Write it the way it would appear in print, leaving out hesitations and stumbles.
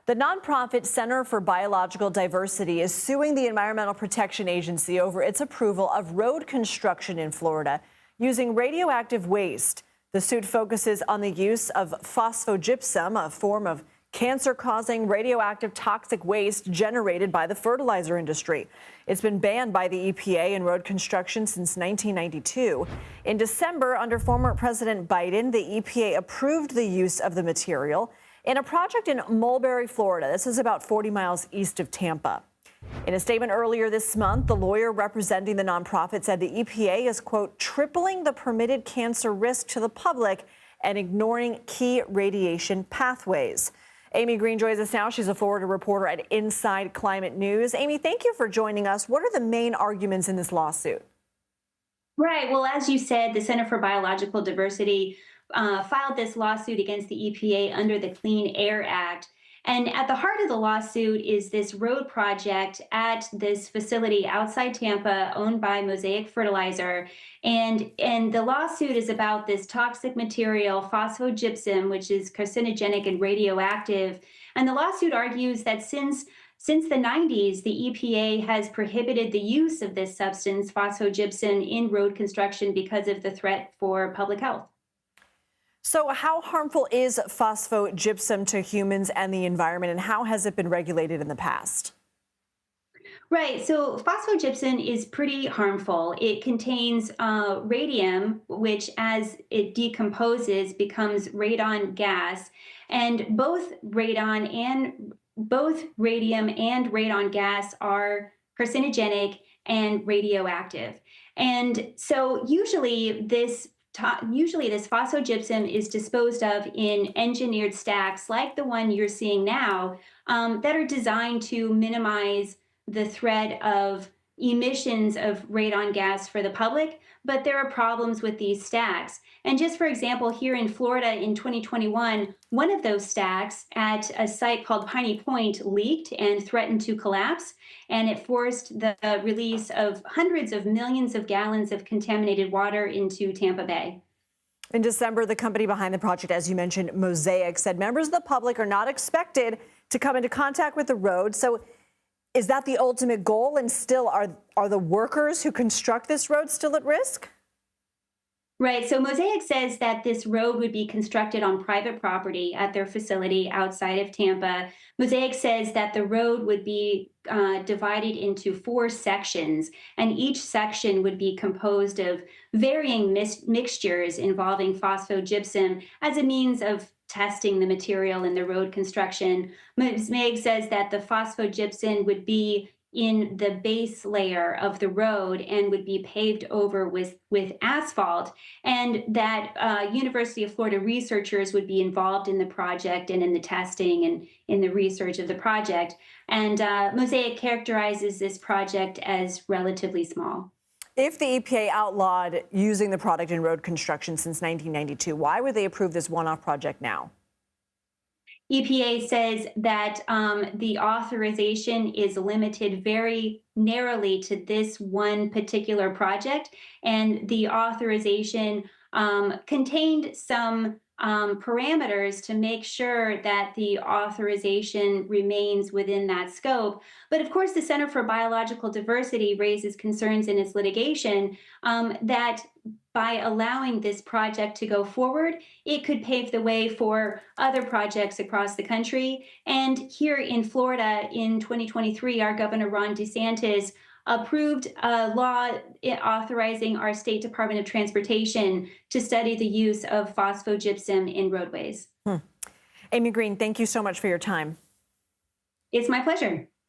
The nonprofit Center for Biological Diversity is suing the Environmental Protection Agency over its approval of road construction in Florida using radioactive waste. The suit focuses on the use of phosphogypsum, a form of cancer-causing radioactive toxic waste generated by the fertilizer industry. It's been banned by the EPA in road construction since 1992. In December, under former President Biden, the EPA approved the use of the material in a project in Mulberry, Florida. This is about 40 miles east of Tampa. In a statement earlier this month, the lawyer representing the nonprofit said the EPA is, quote, tripling the permitted cancer risk to the public and ignoring key radiation pathways. Amy Green joins us now. She's a Florida reporter at Inside Climate News. Amy, thank you for joining us. What are the main arguments in this lawsuit? Right. Well, as you said, the Center for Biological Diversity filed this lawsuit against the EPA under the Clean Air Act. And at the heart of the lawsuit is this road project at this facility outside Tampa owned by Mosaic Fertilizer. And the lawsuit is about this toxic material, phosphogypsum, which is carcinogenic and radioactive. And the lawsuit argues that since the 90s, the EPA has prohibited the use of this substance, phosphogypsum, in road construction because of the threat for public health. So how harmful is phosphogypsum to humans and the environment, and how has it been regulated in the past? Right. So phosphogypsum is pretty harmful. It contains radium, which as it decomposes becomes radon gas. And both radium and radon gas are carcinogenic and radioactive. And so usually this phosphogypsum is disposed of in engineered stacks like the one you're seeing now that are designed to minimize the threat of emissions of radon gas for the public, but there are problems with these stacks. And just for example, here in Florida in 2021, one of those stacks at a site called Piney Point leaked and threatened to collapse, and it forced the release of hundreds of millions of gallons of contaminated water into Tampa Bay. In December, the company behind the project, as you mentioned, Mosaic, said members of the public are not expected to come into contact with the road. So is that the ultimate goal? And still, are the workers who construct this road still at risk? Right. So Mosaic says that this road would be constructed on private property at their facility outside of Tampa. Mosaic says that the road would be divided into 4 sections, and each section would be composed of varying mixtures involving phosphogypsum as a means of testing the material in the road construction. Mosaic says that the phosphogypsum would be in the base layer of the road and would be paved over with asphalt, and that University of Florida researchers would be involved in the project and in the testing and in the research of the project. And Mosaic characterizes this project as relatively small. If the EPA outlawed using the product in road construction since 1992, why would they approve this one-off project now? EPA says that the authorization is limited very narrowly to this one particular project, and the authorization contained some parameters to make sure that the authorization remains within that scope. But of course, the Center for Biological Diversity raises concerns in its litigation that by allowing this project to go forward, it could pave the way for other projects across the country. And here in Florida in 2023, our Governor Ron DeSantis approved a law authorizing our State Department of Transportation to study the use of phosphogypsum in roadways. Amy Green, thank you so much for your time. It's my pleasure.